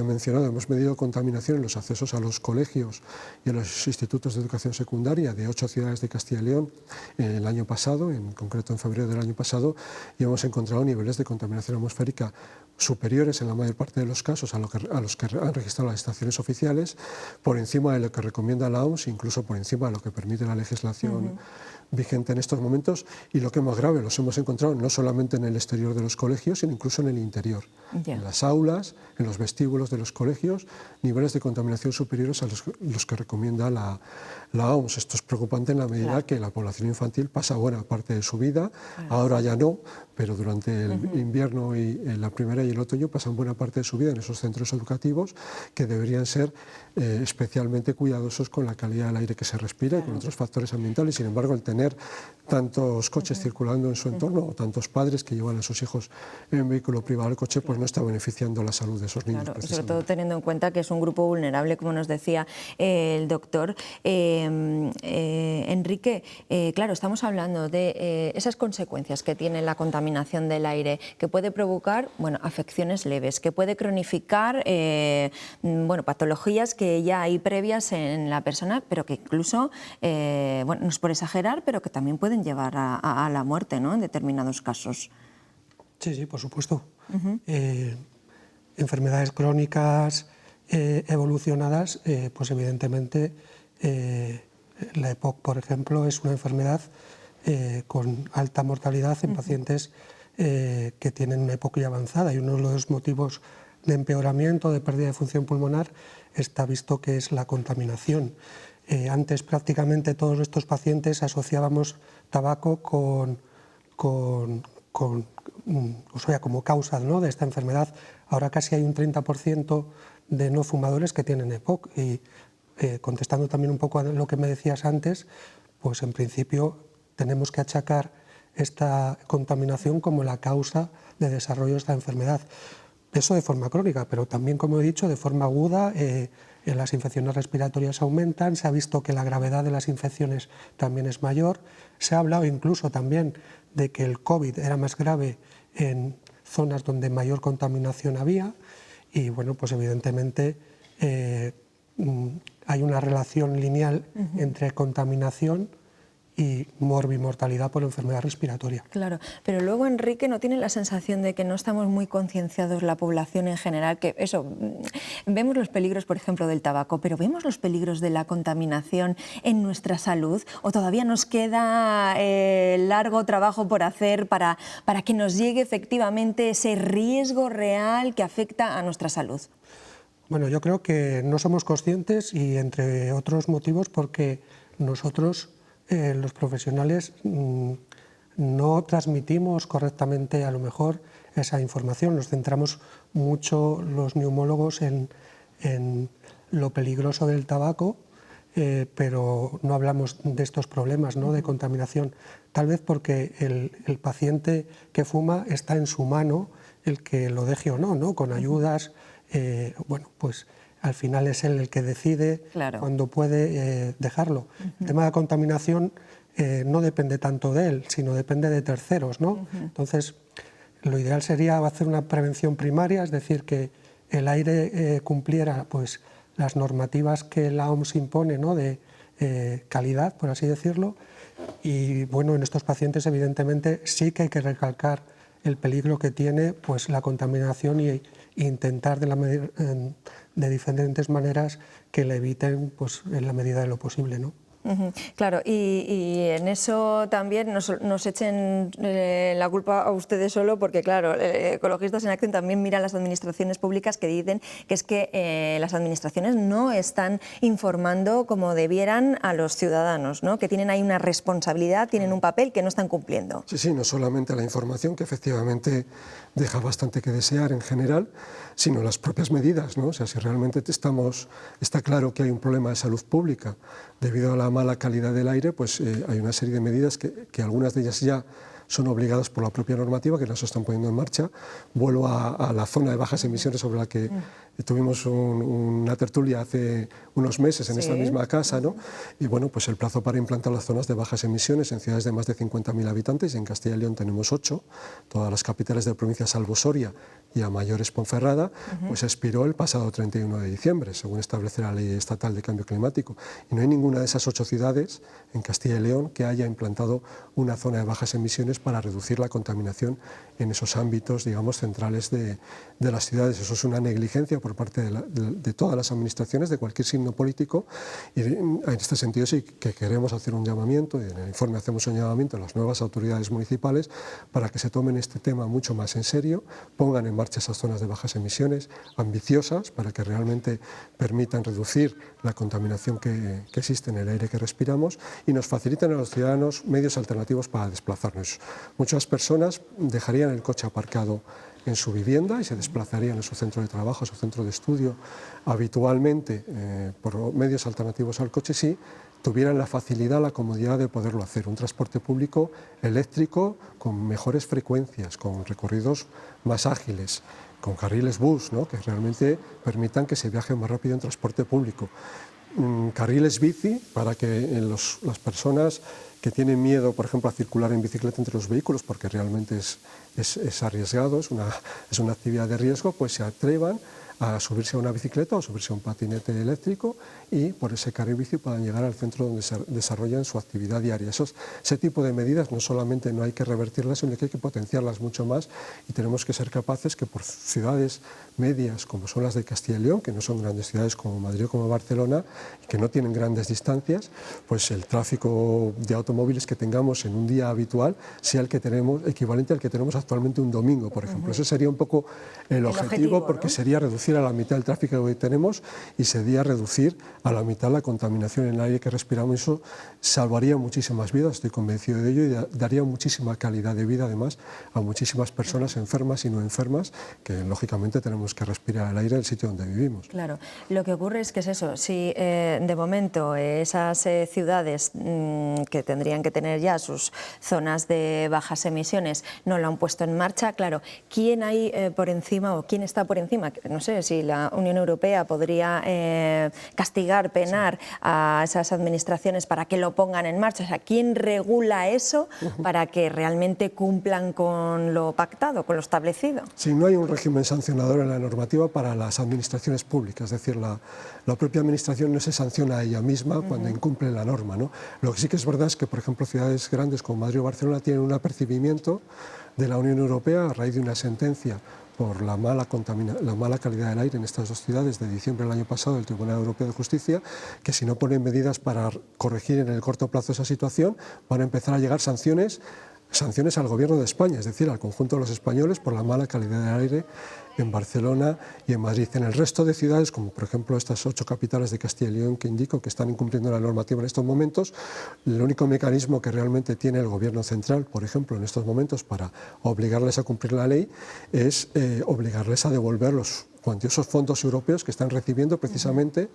mencionado, hemos medido contaminación en los accesos a los colegios y a los institutos de educación secundaria de 8 ciudades de Castilla y León el año pasado, en concreto en febrero del año pasado, y hemos encontrado niveles de contaminación atmosférica superiores en la mayor parte de los casos a los que han registrado las estaciones oficiales, por encima de lo que recomienda la OMS, incluso por encima de lo que permite la legislación vigente en estos momentos, y lo que es más grave, los hemos encontrado no solamente en el exterior de los colegios, sino incluso en el interior, en las aulas, en los vestíbulos de los colegios, niveles de contaminación superiores a los que recomienda la OMS. Esto es preocupante en la medida que la población infantil pasa buena parte de su vida, ahora ya no, pero durante el invierno y la primavera y el otoño pasan buena parte de su vida en esos centros educativos que deberían ser especialmente cuidadosos con la calidad del aire que se respira y con otros factores ambientales. Sin embargo, el tener tantos coches circulando en su entorno o tantos padres que llevan a sus hijos en vehículo privado al coche, pues no está beneficiando la salud de esos niños. Claro, y sobre todo teniendo en cuenta que es un grupo vulnerable, como nos decía el doctor. Enrique, claro, estamos hablando de esas consecuencias que tiene la contaminación del aire, que puede provocar, bueno, afecciones leves, que puede cronificar, bueno, patologías que ya hay previas en la persona, pero que incluso, bueno, no es por exagerar, pero que también pueden llevar a la muerte, ¿no?, en determinados casos. Sí, sí, por supuesto. Enfermedades crónicas evolucionadas, pues evidentemente la EPOC, por ejemplo, es una enfermedad con alta mortalidad en pacientes que tienen una EPOC ya avanzada, y uno de los motivos de empeoramiento, de pérdida de función pulmonar, está visto que es la contaminación. Antes prácticamente todos estos pacientes asociábamos tabaco como causa, ¿no?, de esta enfermedad. Ahora casi hay un 30% de no fumadores que tienen EPOC, y contestando también un poco a lo que me decías antes, pues en principio tenemos que achacar esta contaminación como la causa de desarrollo de esta enfermedad. Eso de forma crónica, pero también, como he dicho, de forma aguda. Las infecciones respiratorias aumentan, se ha visto que la gravedad de las infecciones también es mayor. Se ha hablado incluso también de que el COVID era más grave en zonas donde mayor contaminación había, y bueno, pues evidentemente hay una relación lineal entre contaminación y morbimortalidad por enfermedad respiratoria. Claro, pero luego, Enrique, ¿no tiene la sensación de que no estamos muy concienciados la población en general? Que eso, vemos los peligros, por ejemplo, del tabaco, pero ¿vemos los peligros de la contaminación en nuestra salud? ¿O todavía nos queda largo trabajo por hacer para que nos llegue efectivamente ese riesgo real que afecta a nuestra salud? Bueno, yo creo que no somos conscientes, y entre otros motivos porque nosotros, los profesionales, no transmitimos correctamente a lo mejor esa información. Nos centramos mucho los neumólogos en lo peligroso del tabaco, pero no hablamos de estos problemas, ¿no?, de contaminación. Tal vez porque el paciente que fuma está en su mano el que lo deje o no, ¿no?, con ayudas. Bueno, pues al final es él el que decide cuándo puede dejarlo. El tema de la contaminación no depende tanto de él, sino depende de terceros, ¿no? Entonces, lo ideal sería hacer una prevención primaria, es decir, que el aire cumpliera pues las normativas que la OMS impone, ¿no?, de calidad, por así decirlo. Y bueno, en estos pacientes evidentemente sí que hay que recalcar el peligro que tiene pues, la contaminación e intentar de diferentes maneras que la eviten pues, en la medida de lo posible, ¿no? Claro, y en eso también nos echen la culpa a ustedes solo, porque claro, Ecologistas en Acción también miran las administraciones públicas que dicen que es que las administraciones no están informando como debieran a los ciudadanos, ¿no? Que tienen ahí una responsabilidad, tienen un papel que no están cumpliendo. Sí, sí, no solamente la información, que efectivamente deja bastante que desear en general, sino las propias medidas, ¿no? O sea, si realmente está claro que hay un problema de salud pública debido a la mala calidad del aire, pues hay una serie de medidas que algunas de ellas ya son obligadas por la propia normativa, que las están poniendo en marcha. Vuelvo a la zona de bajas emisiones sobre la que tuvimos una tertulia hace unos meses en esta misma casa, ¿no? Y bueno, pues el plazo para implantar las zonas de bajas emisiones en ciudades de más de 50.000 habitantes, y en Castilla y León tenemos 8, todas las capitales de provincia salvo Soria y a mayores Ponferrada, pues expiró el pasado 31 de diciembre, según establece la Ley Estatal de Cambio Climático. Y no hay ninguna de esas 8 ciudades en Castilla y León que haya implantado una zona de bajas emisiones para reducir la contaminación en esos ámbitos, digamos, centrales de las ciudades. Eso es una negligencia por parte de todas las administraciones, de cualquier signo político, y en este sentido sí que queremos hacer un llamamiento, y en el informe hacemos un llamamiento a las nuevas autoridades municipales para que se tomen este tema mucho más en serio, pongan en marcha esas zonas de bajas emisiones ambiciosas para que realmente permitan reducir la contaminación que existe en el aire que respiramos y nos faciliten a los ciudadanos medios alternativos para desplazarnos. Muchas personas dejarían el coche aparcado en su vivienda y se desplazarían a su centro de trabajo, a su centro de estudio habitualmente por medios alternativos al coche, si tuvieran la facilidad, la comodidad de poderlo hacer. Un transporte público eléctrico con mejores frecuencias, con recorridos más ágiles, con carriles bus, ¿no? Que realmente permitan que se viaje más rápido en transporte público. Carriles bici para que las personas que tienen miedo, por ejemplo, a circular en bicicleta entre los vehículos, porque realmente es arriesgado, es una actividad de riesgo, pues se atrevan a subirse a una bicicleta o subirse a un patinete eléctrico y por ese carril bici puedan llegar al centro donde se desarrollan su actividad diaria. Ese tipo de medidas no solamente no hay que revertirlas, sino que hay que potenciarlas mucho más, y tenemos que ser capaces que por ciudades medias como son las de Castilla y León, que no son grandes ciudades como Madrid o como Barcelona, y que no tienen grandes distancias, pues el tráfico de automóviles que tengamos en un día habitual sea el que tenemos, equivalente al que tenemos actualmente un domingo, por ejemplo. Ese sería un poco el objetivo, porque ¿no? Sería reducir a la mitad el tráfico que tenemos y sería reducir a la mitad la contaminación en el aire que respiramos. Eso salvaría muchísimas vidas, estoy convencido de ello, y daría muchísima calidad de vida además a muchísimas personas enfermas y no enfermas, que lógicamente tenemos que respirar el aire del sitio donde vivimos. Claro, lo que ocurre es que es eso, si de momento esas ciudades que tendrían que tener ya sus zonas de bajas emisiones no lo han puesto en marcha, claro, ¿quién hay por encima o quién está por encima? No sé si la Unión Europea podría castigar, penar a esas administraciones para que lo pongan en marcha. O sea, ¿quién regula eso para que realmente cumplan con lo pactado, con lo establecido? Sí, no hay un régimen sancionador en la normativa para las administraciones públicas, es decir, la propia administración no se sanciona a ella misma cuando incumple la norma, ¿no? Lo que sí que es verdad es que, por ejemplo, ciudades grandes como Madrid o Barcelona tienen un apercibimiento de la Unión Europea a raíz de una sentencia por la mala calidad del aire en estas dos ciudades de diciembre del año pasado del Tribunal Europeo de Justicia, que si no ponen medidas para corregir en el corto plazo esa situación, van a empezar a llegar sanciones al Gobierno de España, es decir, al conjunto de los españoles por la mala calidad del aire en Barcelona y en Madrid. En el resto de ciudades, como por ejemplo estas 8 capitales de Castilla y León que indico que están incumpliendo la normativa en estos momentos, el único mecanismo que realmente tiene el Gobierno central, por ejemplo, en estos momentos para obligarles a cumplir la ley, es obligarles a devolver los cuantiosos fondos europeos que están recibiendo precisamente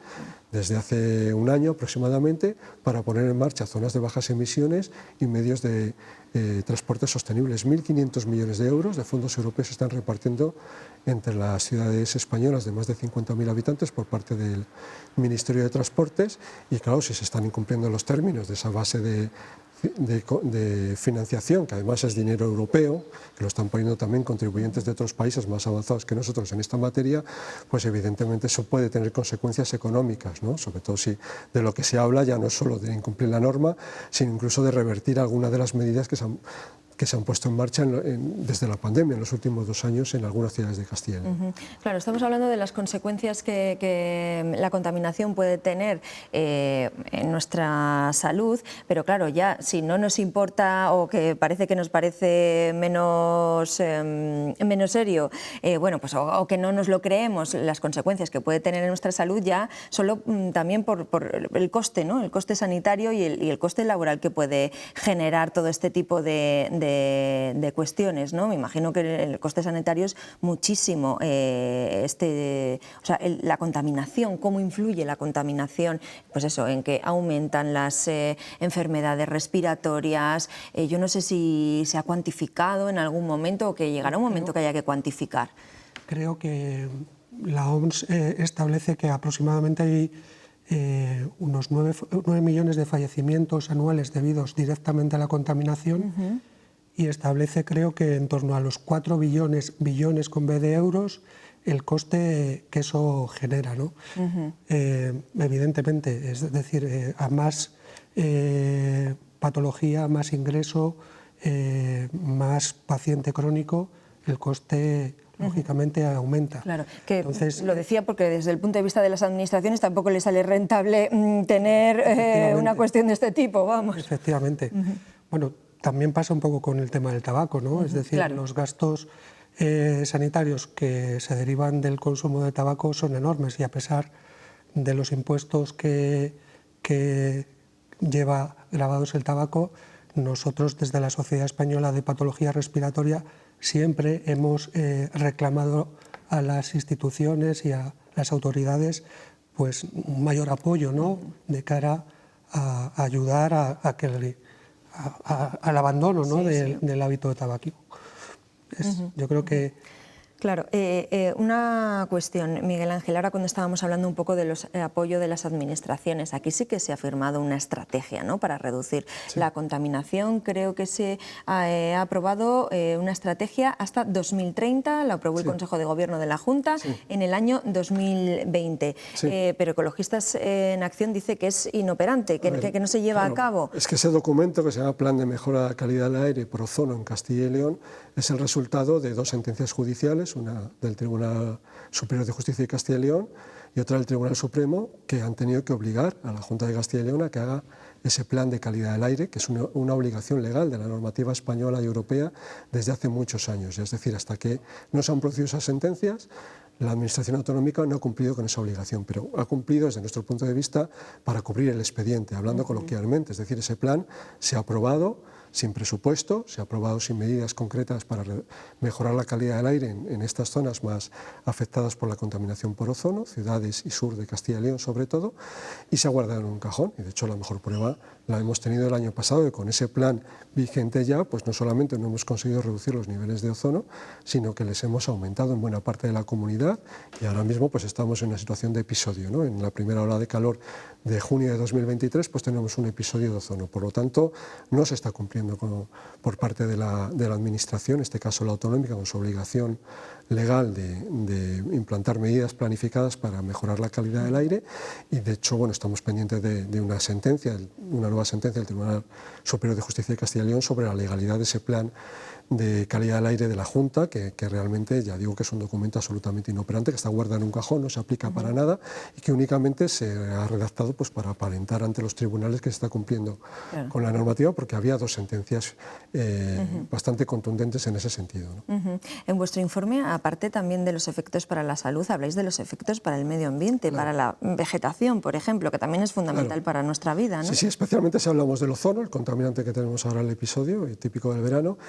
desde hace un año aproximadamente para poner en marcha zonas de bajas emisiones y medios de transporte sostenibles. 1.500 millones de euros de fondos europeos se están repartiendo entre las ciudades españolas de más de 50.000 habitantes por parte del Ministerio de Transportes, y claro, si se están incumpliendo los términos de esa base de financiación, que además es dinero europeo, que lo están poniendo también contribuyentes de otros países más avanzados que nosotros en esta materia, pues evidentemente eso puede tener consecuencias económicas, ¿no? Sobre todo si de lo que se habla ya no es solo de incumplir la norma, sino incluso de revertir algunas de las medidas que se han que se han puesto en marcha desde la pandemia en los últimos 2 años en algunas ciudades de Castilla y León. Claro, estamos hablando de las consecuencias que la contaminación puede tener en nuestra salud, pero claro, ya si no nos importa o que parece que nos parece menos serio, bueno, pues o que no nos lo creemos, las consecuencias que puede tener en nuestra salud ya solo también por el coste, ¿no? El coste sanitario y el coste laboral que puede generar todo este tipo de cuestiones, ¿no? Me imagino que el coste sanitario es muchísimo. La contaminación, cómo influye la contaminación, pues eso, en que aumentan las enfermedades respiratorias. Yo no sé si se ha cuantificado en algún momento o que llegará un momento que haya que cuantificar. Creo que la OMS establece que aproximadamente hay unos 9 millones de fallecimientos anuales debidos directamente a la contaminación. Y establece, creo que en torno a los 4 billones con B de euros, el coste que eso genera, ¿no? Evidentemente, es decir, a más patología, más ingreso, más paciente crónico, el coste lógicamente aumenta. Claro, que entonces, lo decía porque desde el punto de vista de las administraciones tampoco les sale rentable tener una cuestión de este tipo, vamos. Efectivamente. Bueno, también pasa un poco con el tema del tabaco, ¿no? Es decir, claro, los gastos sanitarios que se derivan del consumo de tabaco son enormes y a pesar de los impuestos que lleva grabados el tabaco, nosotros desde la Sociedad Española de Patología Respiratoria siempre hemos reclamado a las instituciones y a las autoridades pues un mayor apoyo, ¿no? De cara a ayudar a que al abandono, ¿no? del hábito de tabaco. Yo creo que... Claro, una cuestión, Miguel Ángel, ahora cuando estábamos hablando un poco del apoyo de las administraciones, aquí sí que se ha firmado una estrategia, ¿no?, para reducir la contaminación. Creo que se ha aprobado una estrategia hasta 2030, la aprobó el Consejo de Gobierno de la Junta en el año 2020, pero Ecologistas en Acción dice que es inoperante, que no se lleva a cabo. Es que ese documento, que se llama Plan de Mejora de la Calidad del Aire por Ozono en Castilla y León, es el resultado de 2 sentencias judiciales, una del Tribunal Superior de Justicia de Castilla y León y otra del Tribunal Supremo, que han tenido que obligar a la Junta de Castilla y León a que haga ese plan de calidad del aire, que es una obligación legal de la normativa española y europea desde hace muchos años. Es decir, hasta que no se han producido esas sentencias, la Administración autonómica no ha cumplido con esa obligación, pero ha cumplido desde nuestro punto de vista para cubrir el expediente, hablando coloquialmente. Es decir, ese plan se ha aprobado sin presupuesto, se ha aprobado sin medidas concretas para mejorar la calidad del aire en estas zonas más afectadas por la contaminación por ozono, ciudades y sur de Castilla y León sobre todo, y se ha guardado en un cajón. Y de hecho la mejor prueba la hemos tenido el año pasado, que con ese plan vigente ya, pues no solamente no hemos conseguido reducir los niveles de ozono, sino que les hemos aumentado en buena parte de la comunidad y ahora mismo pues estamos en una situación de episodio, ¿no? En la primera ola de calor de junio de 2023 pues tenemos un episodio de ozono, por lo tanto no se está cumpliendo por parte de la Administración, en este caso la autonómica, con su obligación legal de implantar medidas planificadas para mejorar la calidad del aire y de hecho bueno, estamos pendientes de una sentencia, una nueva sentencia del Tribunal Superior de Justicia de Castilla y León sobre la legalidad de ese plan de calidad del aire de la Junta, que realmente, ya digo que es un documento absolutamente inoperante, que está guardado en un cajón, no se aplica para nada y que únicamente se ha redactado pues, para aparentar ante los tribunales que se está cumpliendo con la normativa, porque había 2 sentencias bastante contundentes en ese sentido, ¿no? En vuestro informe, aparte también de los efectos para la salud, habláis de los efectos para el medio ambiente, para la vegetación, por ejemplo, que también es fundamental para nuestra vida, ¿no? Sí, especialmente si hablamos del ozono, el contaminante que tenemos ahora en el episodio, típico del verano.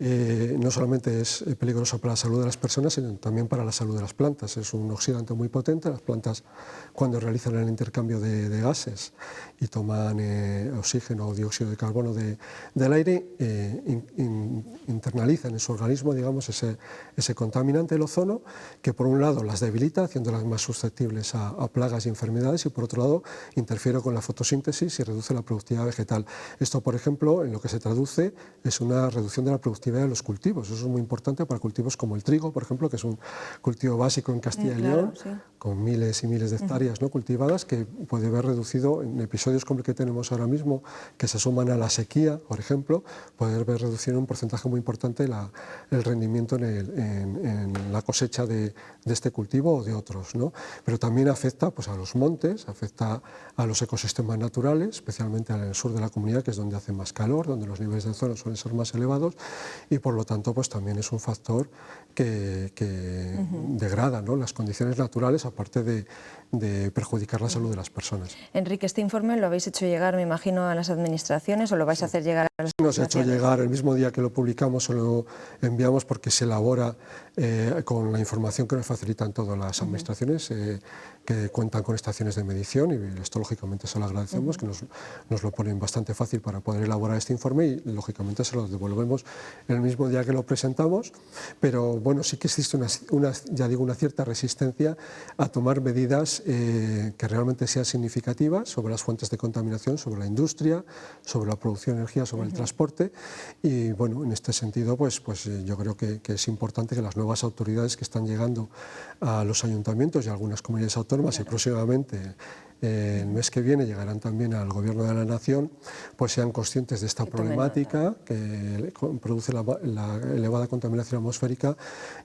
No solamente es peligroso para la salud de las personas, sino también para la salud de las plantas. Es un oxidante muy potente. Las plantas, cuando realizan el intercambio de gases y toman oxígeno o dióxido de carbono del aire, internalizan en su organismo, digamos, ese contaminante, el ozono, que por un lado las debilita, haciéndolas más susceptibles a plagas y enfermedades, y por otro lado interfiere con la fotosíntesis y reduce la productividad vegetal. Esto, por ejemplo, en lo que se traduce es una reducción de la productividad de los cultivos. Eso es muy importante para cultivos como el trigo, por ejemplo, que es un cultivo básico en Castilla y León, con miles y miles de hectáreas ¿no? cultivadas, que puede ver reducido en episodios como el que tenemos ahora mismo, que se suman a la sequía, por ejemplo, ejemplo, poder ver reducir en un porcentaje muy importante el rendimiento en la cosecha de este cultivo o de otros, ¿no? Pero también afecta pues, a los montes, afecta a los ecosistemas naturales, especialmente en el sur de la comunidad, que es donde hace más calor, donde los niveles de ozono suelen ser más elevados, y por lo tanto pues, también es un factor que degrada, ¿no?, las condiciones naturales, aparte de perjudicar la salud de las personas. Enrique, este informe lo habéis hecho llegar, me imagino, a las administraciones, o lo vais a hacer llegar a las Nos ha hecho administraciones. llegar el mismo día que lo publicamos, se lo enviamos porque se elabora con la información que nos facilitan todas las administraciones que cuentan con estaciones de medición, y esto lógicamente se lo agradecemos, que nos lo ponen bastante fácil para poder elaborar este informe, y lógicamente se lo devolvemos el mismo día que lo presentamos, pero bueno, sí que existe una cierta resistencia a tomar medidas que realmente sean significativas sobre las fuentes de contaminación, sobre la industria, sobre la producción de energía, sobre el transporte, y bueno, en este sentido pues yo creo que es importante que las nuevas autoridades que están llegando a los ayuntamientos y a algunas comunidades autónomas, y próximamente el mes que viene llegarán también al Gobierno de la Nación, pues sean conscientes de esta problemática que produce la elevada contaminación atmosférica,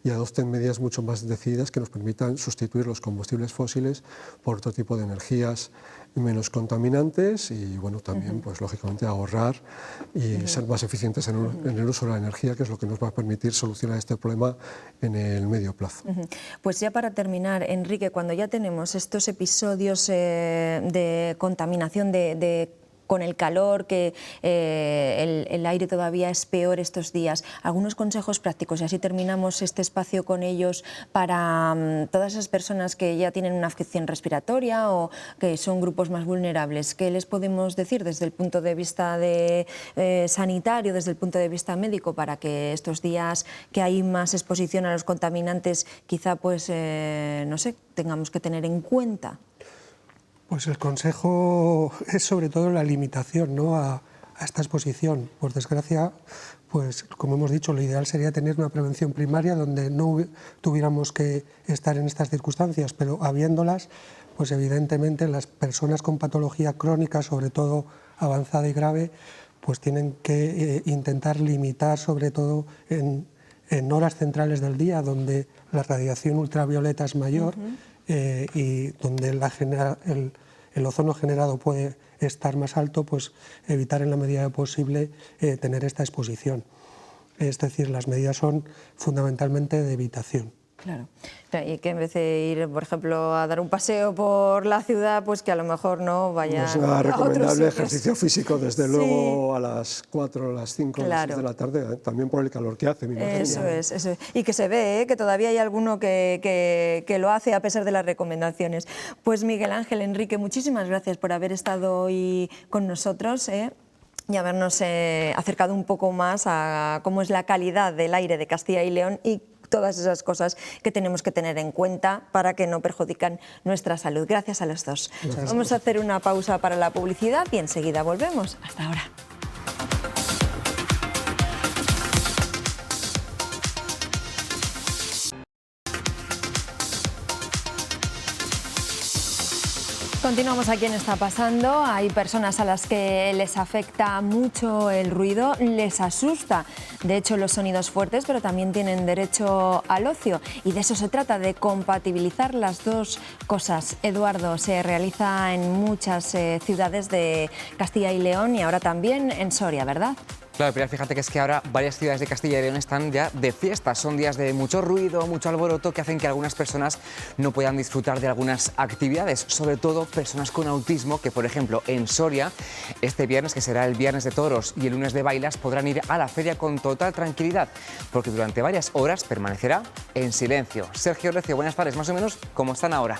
y adopten medidas mucho más decididas que nos permitan sustituir los combustibles fósiles por otro tipo de energías menos contaminantes, y bueno, también pues lógicamente ahorrar y ser más eficientes en el uso de la energía, que es lo que nos va a permitir solucionar este problema en el medio plazo. Pues ya para terminar, Enrique, cuando ya tenemos estos episodios de contaminación con el calor, que el aire todavía es peor estos días, algunos consejos prácticos, y así terminamos este espacio con ellos, para todas esas personas que ya tienen una afección respiratoria o que son grupos más vulnerables. ¿Qué les podemos decir desde el punto de vista sanitario, desde el punto de vista médico, para que estos días que hay más exposición a los contaminantes, quizá pues, no sé, tengamos que tener en cuenta? Pues el consejo es sobre todo la limitación, ¿no?, a esta exposición. Por desgracia, pues como hemos dicho, lo ideal sería tener una prevención primaria donde no tuviéramos que estar en estas circunstancias, pero habiéndolas, pues evidentemente las personas con patología crónica, sobre todo avanzada y grave, pues tienen que intentar limitar, sobre todo en horas centrales del día, donde la radiación ultravioleta es mayor, y donde el ozono generado puede estar más alto, pues evitar en la medida posible tener esta exposición. Es decir, las medidas son fundamentalmente de evitación. Claro, y que en vez de ir, por ejemplo, a dar un paseo por la ciudad, pues que a lo mejor no vaya. No es nada recomendable a otros ejercicio físico, desde luego, a las 4, a las 5, a las 6 de la tarde, también por el calor que hace, me imagino. Eso es. Y que se ve, que todavía hay alguno que lo hace a pesar de las recomendaciones. Pues Miguel Ángel, Enrique, muchísimas gracias por haber estado hoy con nosotros, y habernos acercado un poco más a cómo es la calidad del aire de Castilla y León, y todas esas cosas que tenemos que tener en cuenta para que no perjudican nuestra salud. Gracias a los dos. Vamos a hacer una pausa para la publicidad y enseguida volvemos. Hasta ahora. Continuamos aquí en Está Pasando. Hay personas a las que les afecta mucho el ruido, les asusta, de hecho, los sonidos fuertes, pero también tienen derecho al ocio, y de eso se trata, de compatibilizar las dos cosas. Eduardo, se realiza en muchas ciudades de Castilla y León, y ahora también en Soria, ¿verdad? Claro, pero fíjate que es que ahora varias ciudades de Castilla y León están ya de fiesta. Son días de mucho ruido, mucho alboroto, que hacen que algunas personas no puedan disfrutar de algunas actividades, sobre todo personas con autismo, que por ejemplo en Soria, este viernes, que será el viernes de toros y el lunes de bailas, podrán ir a la feria con total tranquilidad, porque durante varias horas permanecerá en silencio. Sergio Recio, buenas tardes, más o menos ¿cómo están ahora?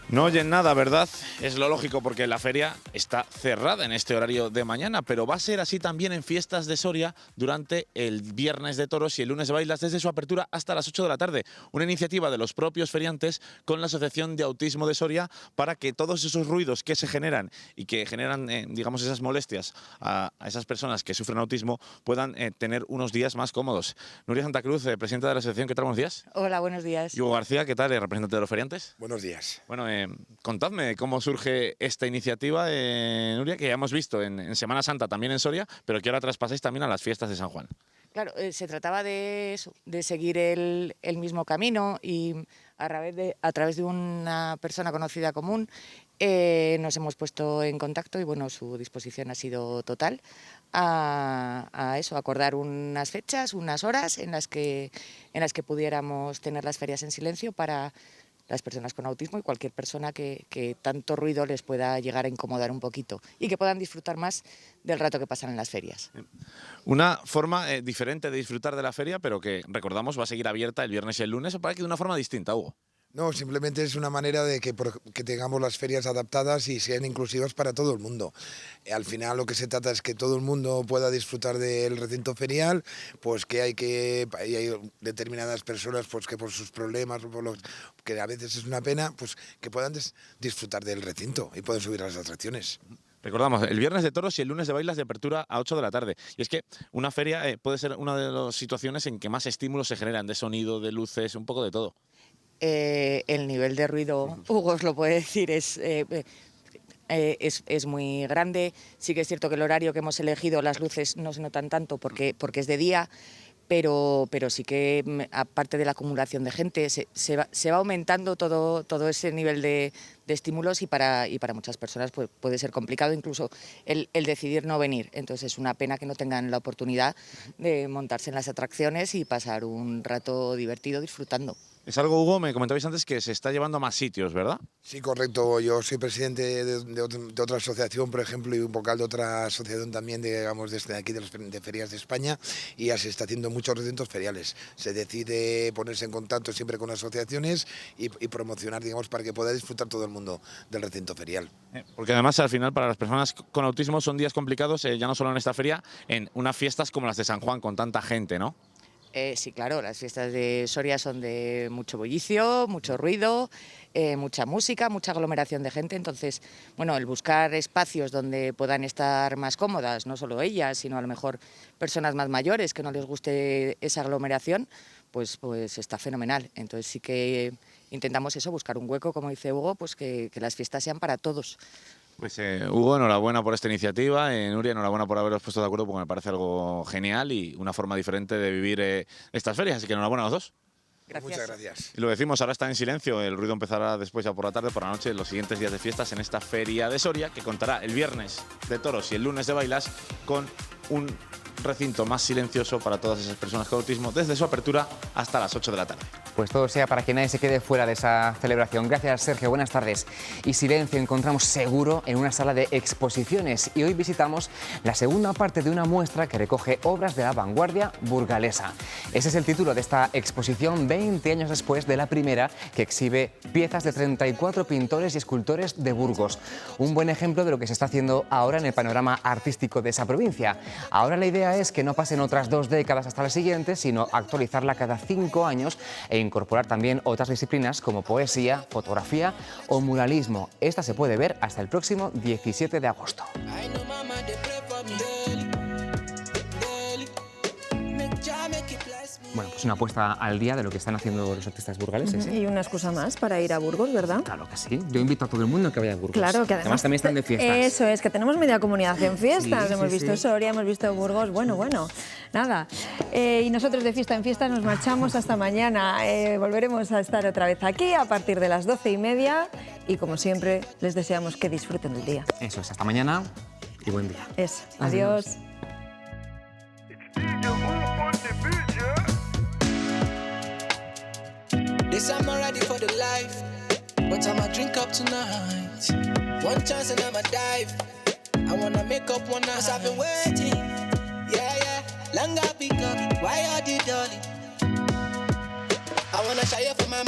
No oyen nada, ¿verdad? Es lo lógico, porque la feria está cerrada en este horario de mañana, pero va a ser así también en Fiestas de Soria durante el viernes de toros y el lunes de bailas, desde su apertura hasta las 8 de la tarde. Una iniciativa de los propios feriantes con la Asociación de Autismo de Soria, para que todos esos ruidos que se generan y que generan, digamos, esas molestias a esas personas que sufren autismo puedan tener unos días más cómodos. Nuria Santa Cruz, presidenta de la asociación, ¿qué tal? Buenos días. Hola, buenos días. Y Hugo García, ¿qué tal? Representante de los feriantes. Buenos días. Bueno, Contadme cómo surge esta iniciativa, Nuria, que ya hemos visto en Semana Santa, también en Soria, pero que ahora traspasáis también a las fiestas de San Juan. Claro, se trataba de eso, de seguir el mismo camino y a través de una persona conocida común nos hemos puesto en contacto y bueno, su disposición ha sido total a eso, acordar unas fechas, unas horas en las que pudiéramos tener las ferias en silencio para las personas con autismo y cualquier persona que tanto ruido les pueda llegar a incomodar un poquito y que puedan disfrutar más del rato que pasan en las ferias. Una forma diferente de disfrutar de la feria, pero que recordamos va a seguir abierta el viernes y el lunes, o para que de una forma distinta, Hugo. No, simplemente es una manera de que tengamos las ferias adaptadas y sean inclusivas para todo el mundo. Al final lo que se trata es que todo el mundo pueda disfrutar del recinto ferial, pues que hay determinadas personas pues que por sus problemas, que a veces es una pena, pues que puedan disfrutar del recinto y puedan subir a las atracciones. Recordamos, el viernes de toros y el lunes de bailas de apertura a 8 de la tarde. Y es que una feria puede ser una de las situaciones en que más estímulos se generan, de sonido, de luces, un poco de todo. El nivel de ruido, Hugo os lo puede decir, es muy grande. Sí que es cierto que el horario que hemos elegido, las luces no se notan tanto porque es de día, pero sí que aparte de la acumulación de gente se va aumentando todo ese nivel de estímulos y para muchas personas puede ser complicado incluso el decidir no venir. Entonces es una pena que no tengan la oportunidad de montarse en las atracciones y pasar un rato divertido disfrutando. Es algo, Hugo, me comentabais antes que se está llevando a más sitios, ¿verdad? Sí, correcto. Yo soy presidente de otra asociación, por ejemplo, y un vocal de otra asociación también, digamos, desde aquí de Ferias de España, y ya se está haciendo muchos recintos feriales. Se decide ponerse en contacto siempre con asociaciones y promocionar, digamos, para que pueda disfrutar todo el mundo del recinto ferial. Porque además, al final, para las personas con autismo son días complicados, ya no solo en esta feria, en unas fiestas como las de San Juan, con tanta gente, ¿no? Sí, claro, las fiestas de Soria son de mucho bullicio, mucho ruido, mucha música, mucha aglomeración de gente. Entonces, bueno, el buscar espacios donde puedan estar más cómodas, no solo ellas, sino a lo mejor personas más mayores que no les guste esa aglomeración, pues está fenomenal. Entonces sí que intentamos eso, buscar un hueco, como dice Hugo, pues que las fiestas sean para todos. Pues Hugo, enhorabuena por esta iniciativa. Nuria, enhorabuena por haberos puesto de acuerdo, porque me parece algo genial y una forma diferente de vivir estas ferias. Así que enhorabuena a los dos. Gracias. Muchas gracias. Y lo decimos, ahora está en silencio. El ruido empezará después, ya por la tarde, por la noche, los siguientes días de fiestas en esta feria de Soria, que contará el viernes de toros y el lunes de bailas con un recinto más silencioso para todas esas personas con autismo, desde su apertura hasta las 8 de la tarde. Pues todo sea para que nadie se quede fuera de esa celebración. Gracias, Sergio. Buenas tardes. Y silencio encontramos seguro en una sala de exposiciones. Y hoy visitamos la segunda parte de una muestra que recoge obras de la vanguardia burgalesa. Ese es el título de esta exposición, 20 años después de la primera, que exhibe piezas de 34 pintores y escultores de Burgos. Un buen ejemplo de lo que se está haciendo ahora en el panorama artístico de esa provincia. Ahora la idea es que no pasen otras 2 décadas hasta la siguiente, sino actualizarla cada 5 años e incorporar también otras disciplinas como poesía, fotografía o muralismo. Esta se puede ver hasta el próximo 17 de agosto. Bueno, pues una apuesta al día de lo que están haciendo los artistas burgaleses. Y una excusa más para ir a Burgos, ¿verdad? Claro que sí. Yo invito a todo el mundo a que vaya a Burgos. Claro, que además también están de fiestas. Eso es, que tenemos media comunidad en fiestas. Sí, Hemos visto Soria, hemos visto Burgos. Bueno, nada. Y nosotros de fiesta en fiesta nos marchamos hasta mañana. Volveremos a estar otra vez aquí a partir de las 12:30 y como siempre les deseamos que disfruten del día. Eso es, hasta mañana y buen día. Eso, adiós. This I'm not ready for the life, but I'ma drink up tonight. One chance and I'ma dive. I wanna make up one night. 'Cause I've been waiting, yeah. Long I've been coming, why are you darling? I wanna show you for my